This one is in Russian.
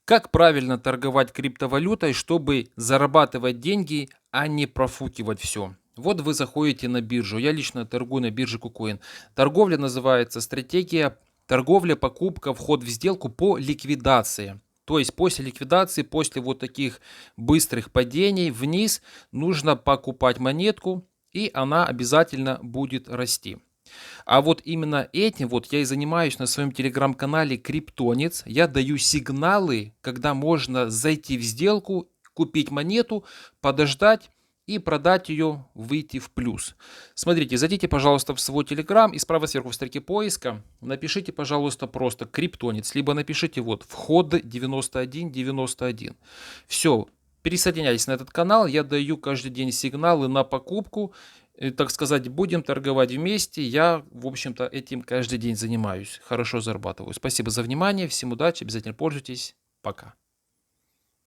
Как правильно торговать криптовалютой, чтобы зарабатывать деньги, а не профукивать все? Вот вы заходите на биржу. Я лично торгую на бирже KuCoin. Торговля называется стратегия торговля, покупка, вход в сделку по ликвидации. То есть после ликвидации, после вот таких быстрых падений вниз, нужно покупать монетку, и она обязательно будет расти. А вот именно этим вот я и занимаюсь на своем телеграм-канале Криптонец. Я даю сигналы, когда можно зайти в сделку, купить монету, подождать и продать ее, выйти в плюс. Смотрите, зайдите, пожалуйста, в свой телеграм и справа сверху в строке поиска напишите, пожалуйста, просто Криптонец, либо напишите вот вход 9191. Все, пересоединяйтесь на этот канал, я даю каждый день сигналы на покупку, так сказать, будем торговать вместе. Я, в общем-то, этим каждый день занимаюсь, хорошо зарабатываю. Спасибо за внимание, всем удачи, обязательно пользуйтесь. Пока.